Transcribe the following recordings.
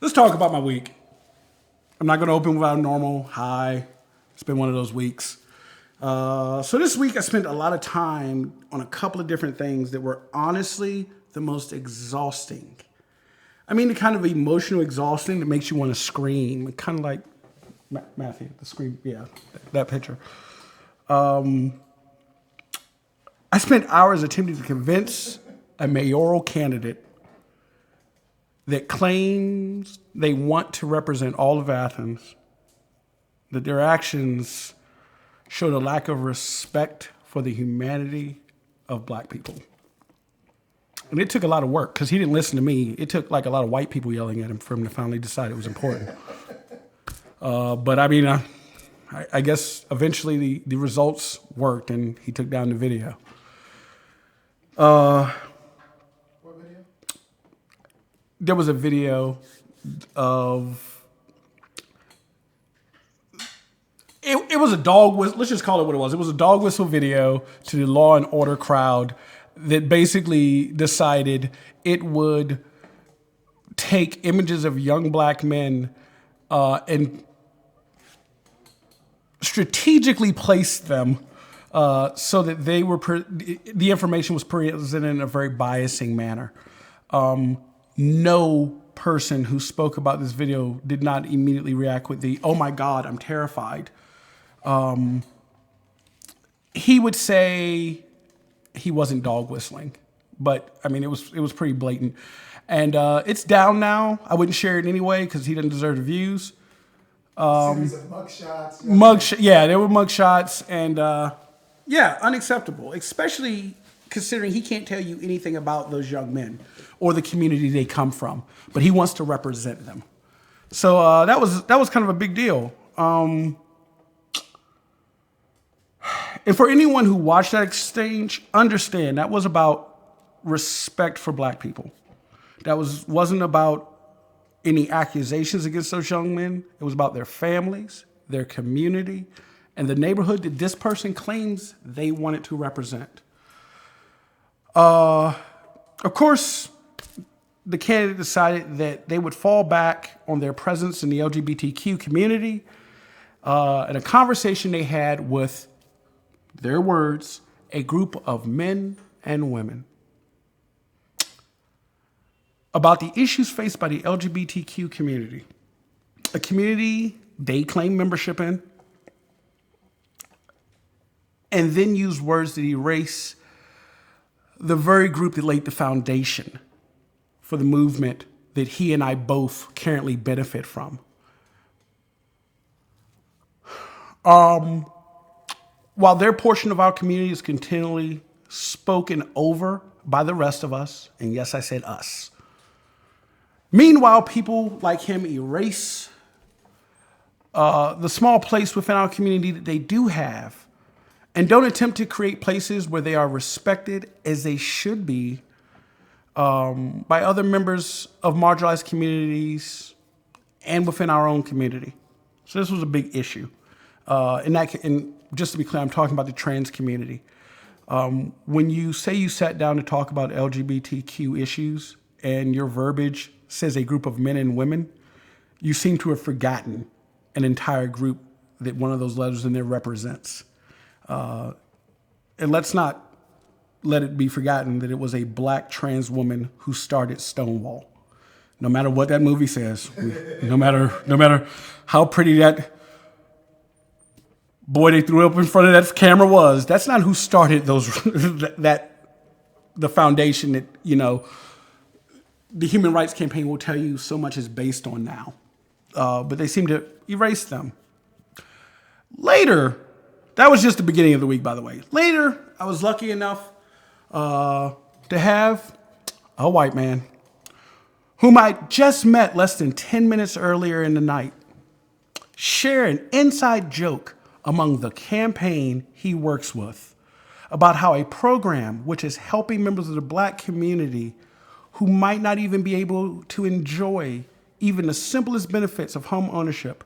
Let's talk about my week. I'm not going to open without a normal hi. It's been one of those weeks. So this week I spent a lot of time on a couple of different things that were honestly the most exhausting. I mean, the kind of emotional exhausting that makes you want to scream, kind of like Matthew, the scream, yeah, that picture. I spent hours attempting to convince a mayoral candidate that claims they want to represent all of Athens, that their actions showed a lack of respect for the humanity of black people. And it took a lot of work because he didn't listen to me. It took like a lot of white people yelling at him for him to finally decide it was important. But I mean, I guess eventually the results worked and he took down the video. What video? There was a video of it was a dog whistle. Let's just call it what it was. It was a dog whistle video to the Law and Order crowd that basically decided it would take images of young black men and strategically place them so that they were the information was presented in a very biasing manner. No person who spoke about this video did not immediately react with the "Oh my God, I'm terrified." He would say he wasn't dog whistling, but I mean it was pretty blatant, and it's down now. I wouldn't share it anyway because he doesn't deserve the views. Series of mugshots. Yeah, there were mugshots, and unacceptable, especially considering he can't tell you anything about those young men or the community they come from, but he wants to represent them. So that was kind of a big deal. And for anyone who watched that exchange, understand that was about respect for black people. That wasn't about any accusations against those young men. It was about their families, their community, and the neighborhood that this person claims they wanted to represent. Of course, the candidate decided that they would fall back on their presence in the LGBTQ community in a conversation they had with, their words, a group of men and women about the issues faced by the LGBTQ community, a community they claim membership in, and then use words that erase the very group that laid the foundation for the movement that he and I both currently benefit from. While their portion of our community is continually spoken over by the rest of us, and yes, I said us. Meanwhile, people like him erase the small place within our community that they do have and don't attempt to create places where they are respected as they should be by other members of marginalized communities and within our own community. So this was a big issue. And just to be clear, I'm talking about the trans community. When you say you sat down to talk about LGBTQ issues and your verbiage says a group of men and women, you seem to have forgotten an entire group that one of those letters in there represents. And let's not let it be forgotten that it was a black trans woman who started Stonewall. No matter what that movie says, no matter how pretty that boy they threw up in front of that camera was, that's not who started those the foundation that, the Human Rights Campaign will tell you so much is based on now. But they seem to erase them. Later, that was just the beginning of the week, by the way. Later, I was lucky enough to have a white man whom I just met less than 10 minutes earlier in the night share an inside joke among the campaign he works with about how a program which is helping members of the black community who might not even be able to enjoy even the simplest benefits of home ownership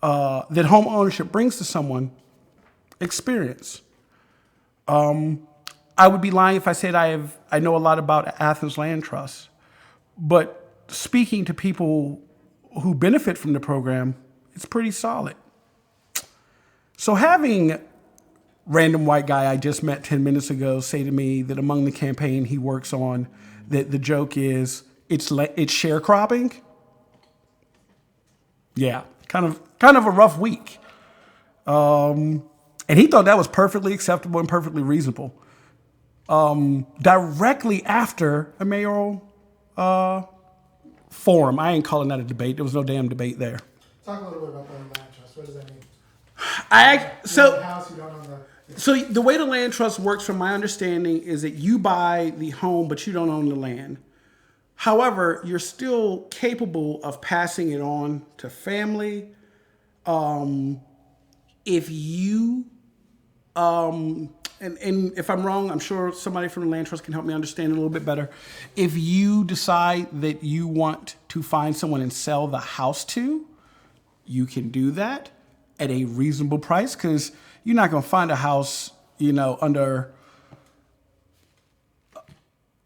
that home ownership brings to someone experience. I would be lying if I said I know a lot about Athens Land Trust, but speaking to people who benefit from the program, it's pretty solid. So having random white guy I just met 10 minutes ago say to me that among the campaign he works on, that the joke is it's sharecropping. Yeah, kind of a rough week. And he thought that was perfectly acceptable and perfectly reasonable. Directly after a mayoral forum, I ain't calling that a debate. There was no damn debate there. Talk a little bit about the land trust. What does that mean? So the way the land trust works, from my understanding, is that you buy the home, but you don't own the land. However, you're still capable of passing it on to family. If you, and if I'm wrong, I'm sure somebody from the land trust can help me understand it a little bit better. If you decide that you want to find someone and sell the house to, you can do that at a reasonable price, because you're not going to find a house, you're not going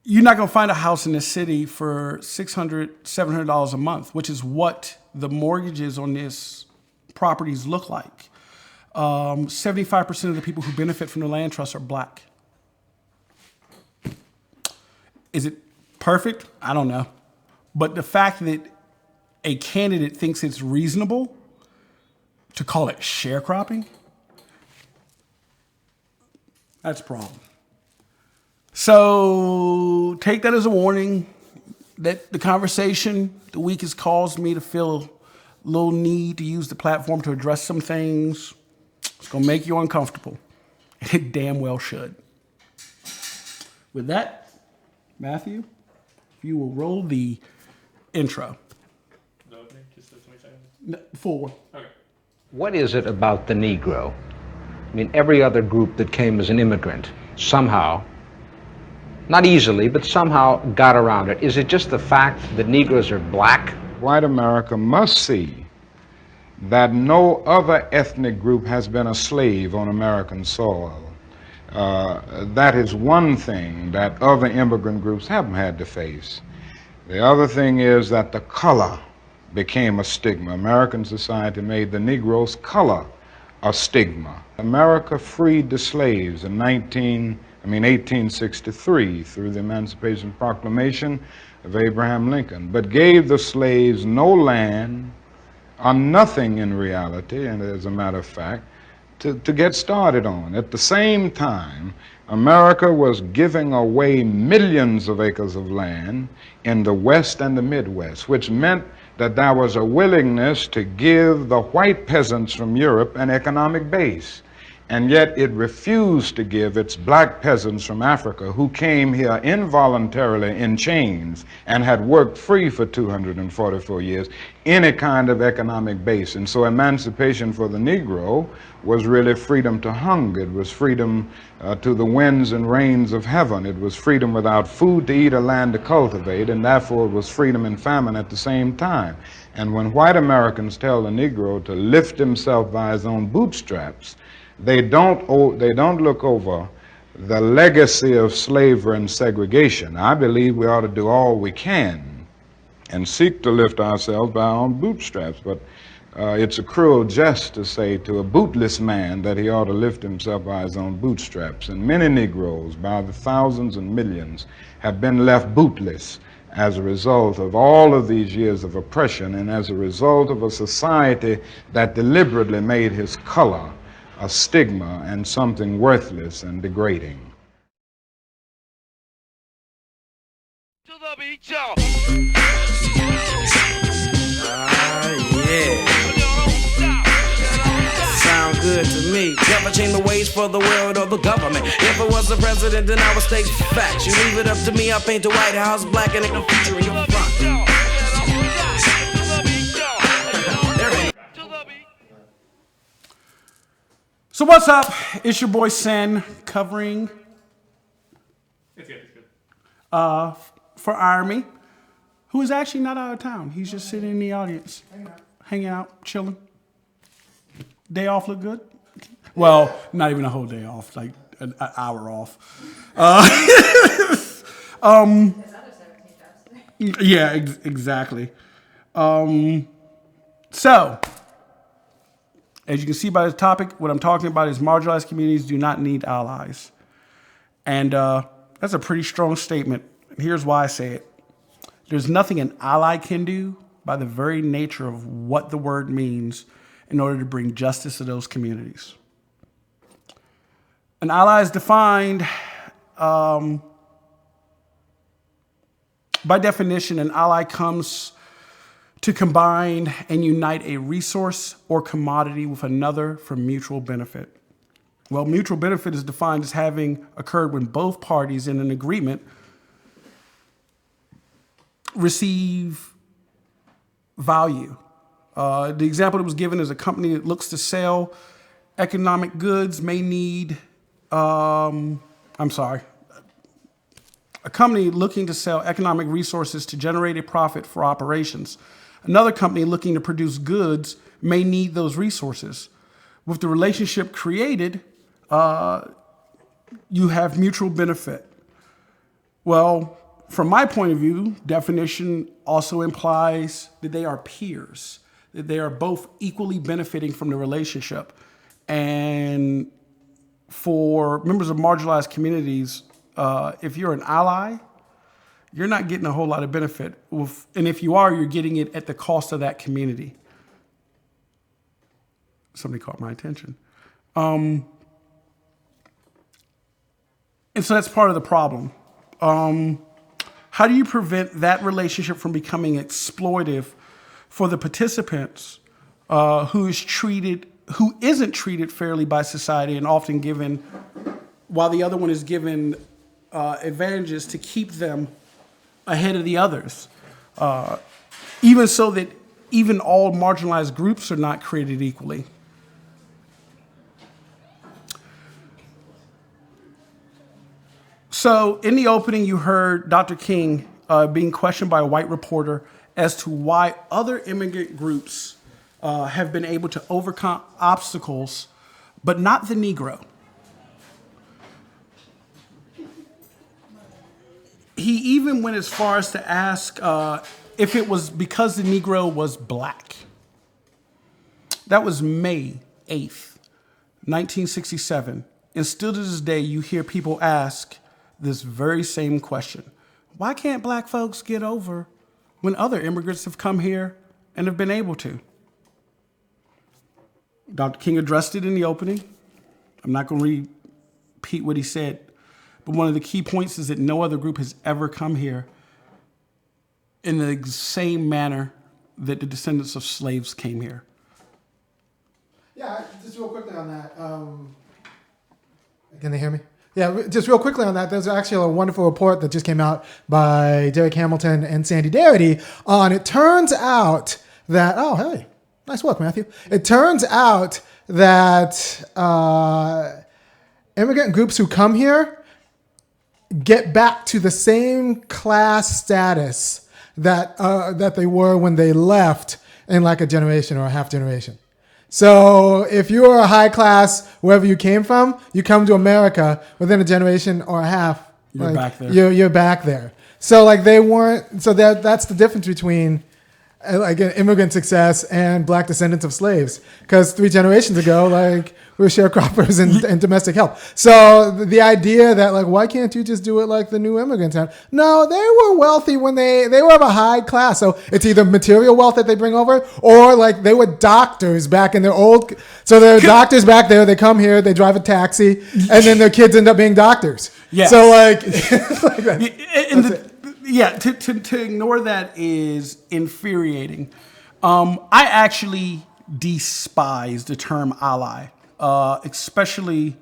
to find a house in the city for $600, $700 a month, which is what the mortgages on this properties look like. 75% of the people who benefit from the land trust are black. Is it perfect? I don't know. But the fact that a candidate thinks it's reasonable to call it sharecropping, that's a problem. So take that as a warning that the conversation, the week has caused me to feel a little need to use the platform to address some things. It's going to make you uncomfortable. And it damn well should. With that, Matthew, if you will roll the intro. No, just 20 seconds. Forward. Okay. What is it about the Negro? I mean, every other group that came as an immigrant somehow, not easily, but somehow got around it. Is it just the fact that Negroes are black? White America must see that no other ethnic group has been a slave on American soil. That is one thing that other immigrant groups haven't had to face. The other thing is that the color became a stigma. American society made the Negro's color a stigma. America freed the slaves in 1863 through the Emancipation Proclamation of Abraham Lincoln, but gave the slaves no land or nothing in reality, and as a matter of fact, to get started on. At the same time, America was giving away millions of acres of land in the West and the Midwest, which meant that there was a willingness to give the white peasants from Europe an economic base. And yet it refused to give its black peasants from Africa, who came here involuntarily in chains and had worked free for 244 years, any kind of economic base. And so emancipation for the Negro was really freedom to hunger. It was freedom to the winds and rains of heaven. It was freedom without food to eat or land to cultivate, and therefore it was freedom and famine at the same time. And when white Americans tell the Negro to lift himself by his own bootstraps, they don't look over the legacy of slavery and segregation. I believe we ought to do all we can and seek to lift ourselves by our own bootstraps, but it's a cruel jest to say to a bootless man that he ought to lift himself by his own bootstraps. And many Negroes, by the thousands and millions, have been left bootless as a result of all of these years of oppression and as a result of a society that deliberately made his color a stigma and something worthless and degrading. To the beat, y'all. Yeah. Sound good to me. Never change the ways for the world or the government. If I was the president, then I would state facts. You leave it up to me, I paint the White House black and it can feature in your front. So what's up? It's your boy Sen covering It's good. for Army, who is actually not out of town. He's just sitting in the audience, hanging out, chilling. Day off look good? Well, not even a whole day off, like an hour off. Yeah, exactly. So, as you can see by the topic, what I'm talking about is marginalized communities do not need allies. And that's a pretty strong statement. Here's why I say it. There's nothing an ally can do by the very nature of what the word means in order to bring justice to those communities. An ally is defined, by definition, an ally comes to combine and unite a resource or commodity with another for mutual benefit. Well, mutual benefit is defined as having occurred when both parties in an agreement receive value. The example that was given is a company that looks to sell economic goods may need, a company looking to sell economic resources to generate a profit for operations. Another company looking to produce goods may need those resources. With the relationship created, you have mutual benefit. Well, from my point of view, definition also implies that they are peers, that they are both equally benefiting from the relationship. And for members of marginalized communities, if you're an ally, you're not getting a whole lot of benefit. And if you are, you're getting it at the cost of that community. Somebody caught my attention. And so that's part of the problem. How do you prevent that relationship from becoming exploitive for the participants who isn't treated fairly by society and often given, while the other one is given advantages to keep them ahead of the others? Even so that even all marginalized groups are not created equally. So in the opening, you heard Dr. King being questioned by a white reporter as to why other immigrant groups have been able to overcome obstacles, but not the Negro. He even went as far as to ask if it was because the Negro was black. That was May 8th, 1967. And still to this day, you hear people ask this very same question. Why can't black folks get over when other immigrants have come here and have been able to? Dr. King addressed it in the opening. I'm not going to repeat what he said, but one of the key points is that no other group has ever come here in the same manner that the descendants of slaves came here. Yeah, just real quickly on that. Can they hear me? Yeah, just real quickly on that, there's actually a wonderful report that just came out by Derek Hamilton and Sandy Darity on it turns out that, oh, hey, nice work, Matthew. It turns out that immigrant groups who come here get back to the same class status that they were when they left in like a generation or a half generation. So if you're a high class, wherever you came from, you come to America within a generation or a half. You're back there. You're back there. So like they weren't. So that's the difference between like immigrant success and black descendants of slaves. Because 3 generations ago, like we were sharecroppers and domestic help. So the idea that like why can't you just do it like the new immigrants have? No, they were wealthy when they were of a high class. So it's either material wealth that they bring over, or like they were doctors back in their old. So they're doctors back there. They come here, they drive a taxi, and then their kids end up being doctors. Yeah. So like, to ignore that is infuriating. I actually despise the term ally. Especially,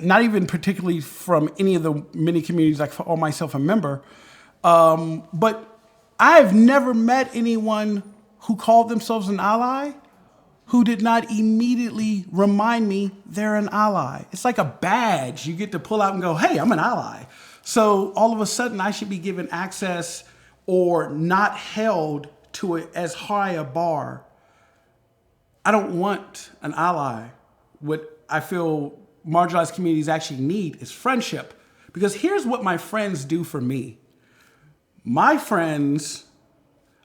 not even particularly from any of the many communities I call myself a member, but I've never met anyone who called themselves an ally who did not immediately remind me they're an ally. It's like a badge you get to pull out and go, hey, I'm an ally. So all of a sudden I should be given access or not held to as high a bar. I don't want an ally. What I feel marginalized communities actually need is friendship. Because here's what my friends do for me. my friends,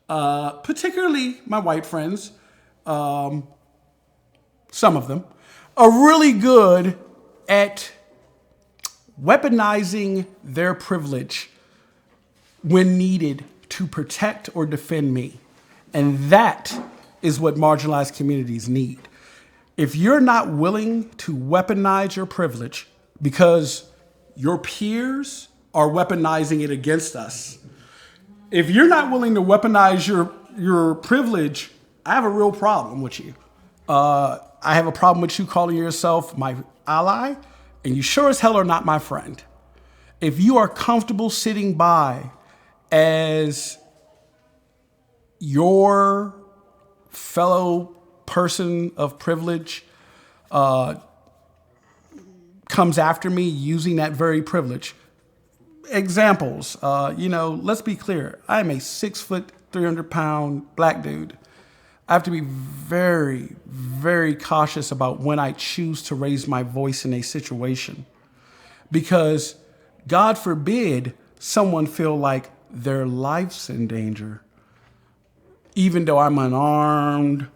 particularly my white friends, some of them, are really good at weaponizing their privilege when needed to protect or defend me. And that is what marginalized communities need. If you're not willing to weaponize your privilege because your peers are weaponizing it against us, if you're not willing to weaponize your privilege, I have a real problem with you. I have a problem with you calling yourself my ally, and you sure as hell are not my friend. If you are comfortable sitting by as your fellow person of privilege comes after me using that very privilege. Examples, let's be clear. I am a 6 foot, 300 pound black dude. I have to be very, very cautious about when I choose to raise my voice in a situation, because God forbid someone feel like their life's in danger, even though I'm unarmed,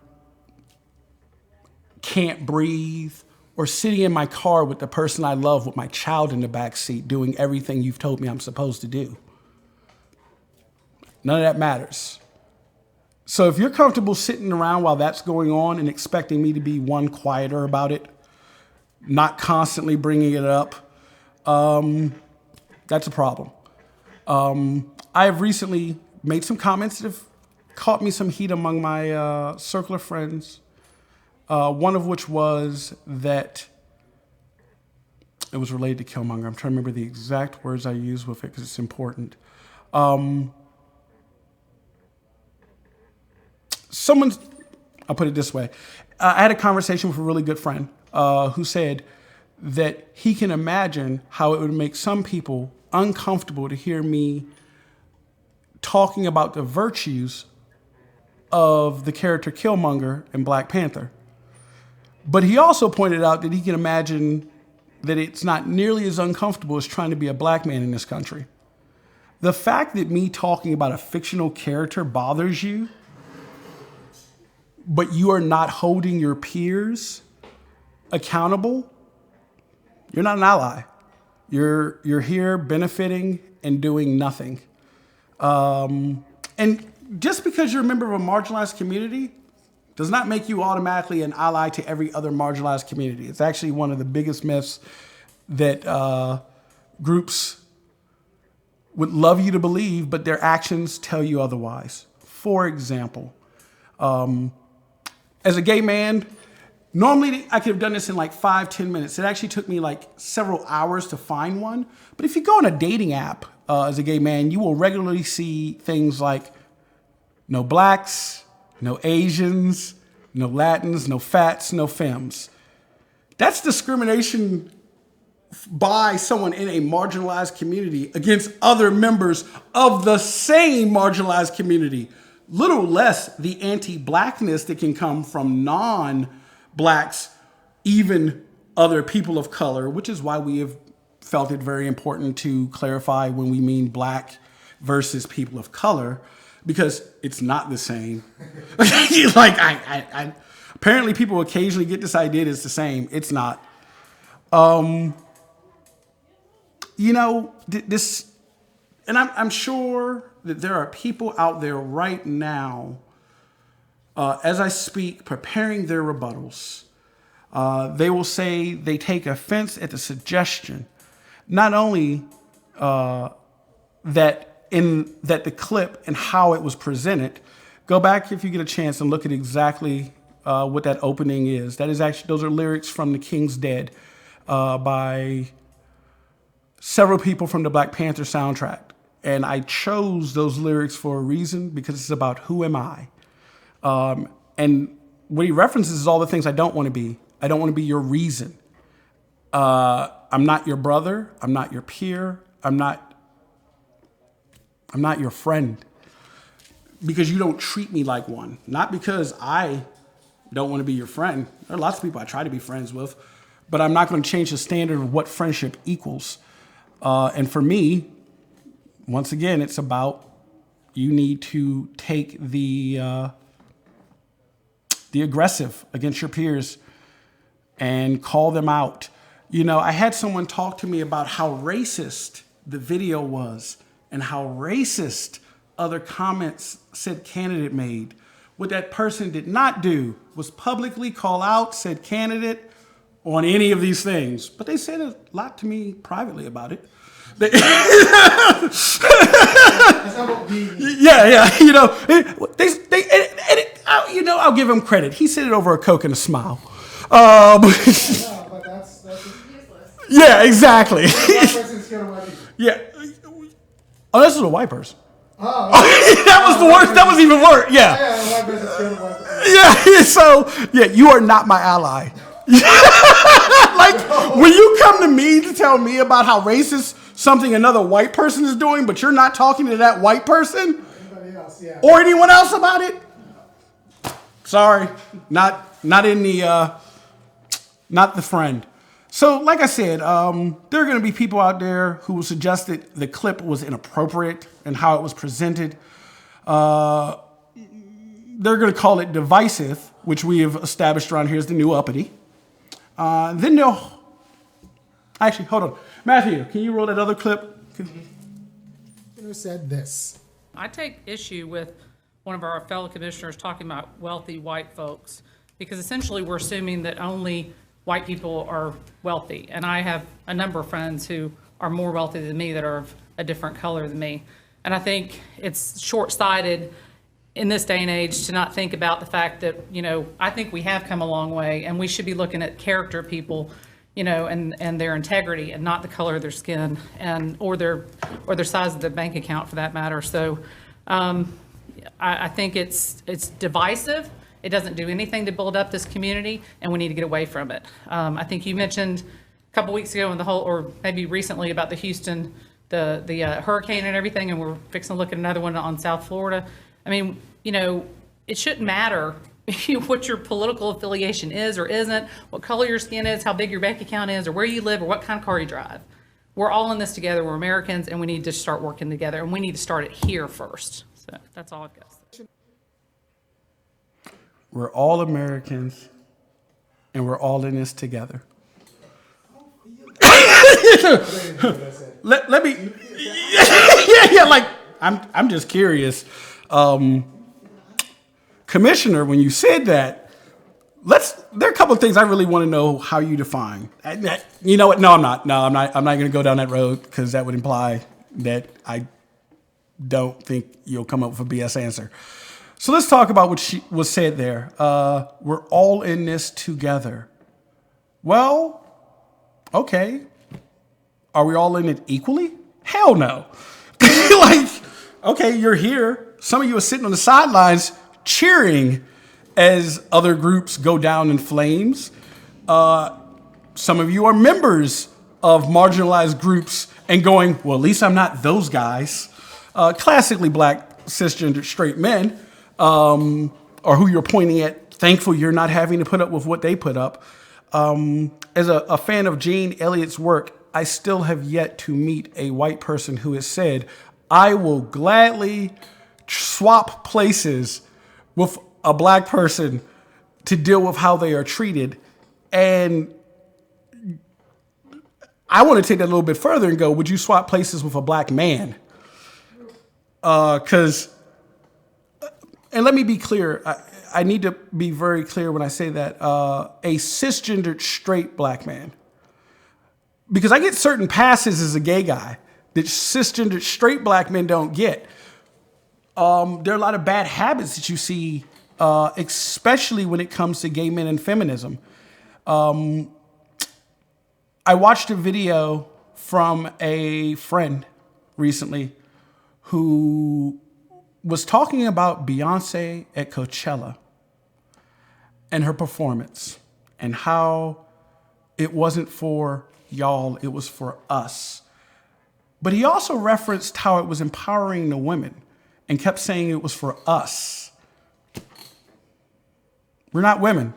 can't breathe, or sitting in my car with the person I love with my child in the back seat doing everything you've told me I'm supposed to do. None of that matters. So if you're comfortable sitting around while that's going on and expecting me to be one, quieter about it, not constantly bringing it up, that's a problem. I have recently made some comments that have caught me some heat among my circle of friends. One of which was that it was related to Killmonger. I'm trying to remember the exact words I used with it because it's important. I'll put it this way. I had a conversation with a really good friend who said that he can imagine how it would make some people uncomfortable to hear me talking about the virtues of the character Killmonger in Black Panther. But he also pointed out that he can imagine that it's not nearly as uncomfortable as trying to be a black man in this country. The fact that me talking about a fictional character bothers you, but you are not holding your peers accountable, you're not an ally. You're here benefiting and doing nothing. And just because you're a member of a marginalized community does not make you automatically an ally to every other marginalized community. It's actually one of the biggest myths that groups would love you to believe, but their actions tell you otherwise. For example, as a gay man, normally I could have done this in like 5-10 minutes. It actually took me like several hours to find one. But if you go on a dating app as a gay man, you will regularly see things like no blacks, no Asians, no Latins, no fats, no femmes. That's discrimination by someone in a marginalized community against other members of the same marginalized community. Little less the anti-blackness that can come from non-blacks, even other people of color, which is why we have felt it very important to clarify when we mean black versus people of color, because it's not the same. I apparently people occasionally get this idea that it's the same. It's not. This, and I'm sure that there are people out there right now, as I speak, preparing their rebuttals. They will say they take offense at the suggestion, not only that the clip and how it was presented. Go back if you get a chance and look at exactly what that opening is. That is actually, those are lyrics from The King's Dead by several people from the Black Panther soundtrack. And I chose those lyrics for a reason, because it's about who am I. And what he references is all the things I don't want to be. I don't want to be your reason. I'm not your brother. I'm not your peer. I'm not your friend, because you don't treat me like one. Not because I don't want to be your friend. There are lots of people I try to be friends with, but I'm not going to change the standard of what friendship equals. And for me, once again, it's about you need to take the aggressive against your peers and call them out. You know, I had someone talk to me about how racist the video was and how racist other comments said candidate made. What that person did not do was publicly call out said candidate on any of these things, but they said a lot to me privately about it. Yeah, you know, you know, I'll give him credit. He said it over a Coke and a smile. But that's Yeah, exactly. Yeah. Oh, this is a white person. Oh, That was the worst. That was even worse. Yeah. Yeah. So, yeah, you are not my ally. Like, when you come to me to tell me about how racist something another white person is doing, but you're not talking to that white person or anyone else about it, sorry, not in the not the friend. So, like I said, there are going to be people out there who will suggest that the clip was inappropriate and how it was presented. They're going to call it divisive, which we have established around here as the new uppity. Then they'll... Actually, hold on. Matthew, can you roll that other clip? Who said this? I take issue with one of our fellow commissioners talking about wealthy white folks, because essentially we're assuming that only white people are wealthy. And I have a number of friends who are more wealthy than me that are of a different color than me. And I think it's short-sighted in this day and age to not think about the fact that, you know, I think we have come a long way, and we should be looking at character of people, you know, and their integrity, and not the color of their skin and or their size of their bank account, for that matter. So I think it's divisive. It doesn't do anything to build up this community, and we need to get away from it. I think you mentioned a couple weeks ago in the whole, or maybe recently, about the Houston, the hurricane and everything, and we're fixing to look at another one on South Florida. I mean, you know, it shouldn't matter what your political affiliation is or isn't, what color your skin is, how big your bank account is, or where you live, or what kind of car you drive. We're all in this together. We're Americans, and we need to start working together, and we need to start it here first. So that's all I've got to say. We're all Americans, and we're all in this together. let me... Yeah, like, I'm just curious. Commissioner, when you said that, there are a couple of things I really want to know how you define. You know what? No, I'm not. I'm not going to go down that road, because that would imply that I don't think you'll come up with a BS answer. So let's talk about what was said there. We're all in this together. Well, okay. Are we all in it equally? Hell no. Like, okay, you're here. Some of you are sitting on the sidelines cheering as other groups go down in flames. Some of you are members of marginalized groups and going, well, at least I'm not those guys. Classically black, cisgender, straight men, or who you're pointing at, thankful you're not having to put up with what they put up. As a fan of Jane Elliott's work, I still have yet to meet a white person who has said, I will gladly swap places with a black person to deal with how they are treated. And I want to take that a little bit further and go, would you swap places with a black man? And let me be clear, I need to be very clear when I say that, a cisgendered straight black man. Because I get certain passes as a gay guy that cisgendered straight black men don't get. There are a lot of bad habits that you see, especially when it comes to gay men and feminism. I watched a video from a friend recently who was talking about Beyonce at Coachella and her performance and how it wasn't for y'all, it was for us. But he also referenced how it was empowering the women and kept saying it was for us. We're not women.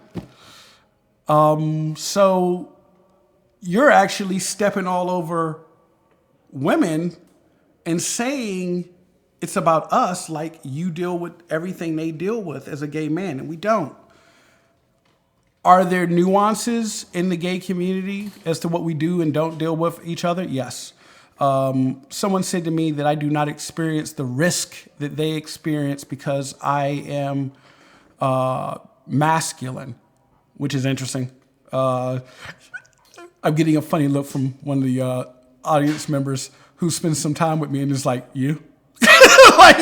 So you're actually stepping all over women and saying it's about us, like you deal with everything they deal with as a gay man, and we don't. Are there nuances in the gay community as to what we do and don't deal with each other? Yes. Someone said to me that I do not experience the risk that they experience because I am masculine, which is interesting. I'm getting a funny look from one of the audience members who spends some time with me and is like, you? I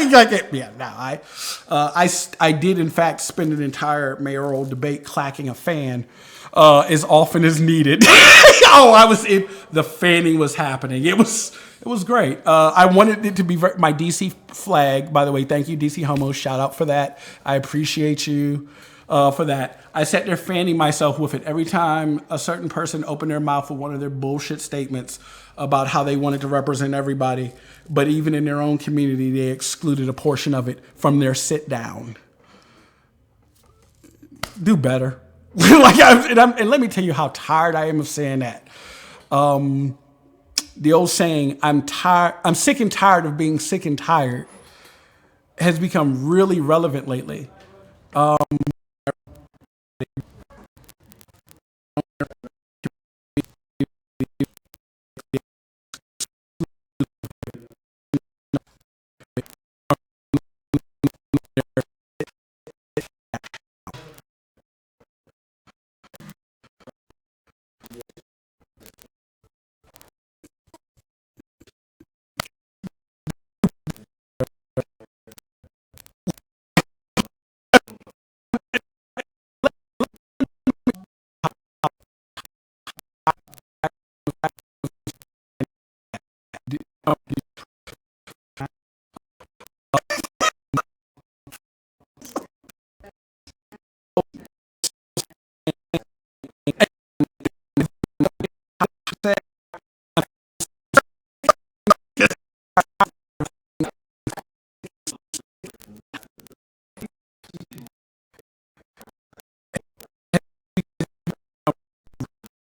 did in fact spend an entire mayoral debate clacking a fan as often as needed. The fanning was happening. It was great. I wanted it to be my DC flag. By the way, thank you, DC Homo. Shout out for that. I appreciate you for that. I sat there fanning myself with it every time a certain person opened their mouth with one of their bullshit statements about how they wanted to represent everybody, but even in their own community, they excluded a portion of it from their sit down. Do better. And let me tell you how tired I am of saying that. The old saying, I'm sick and tired of being sick and tired, has become really relevant lately.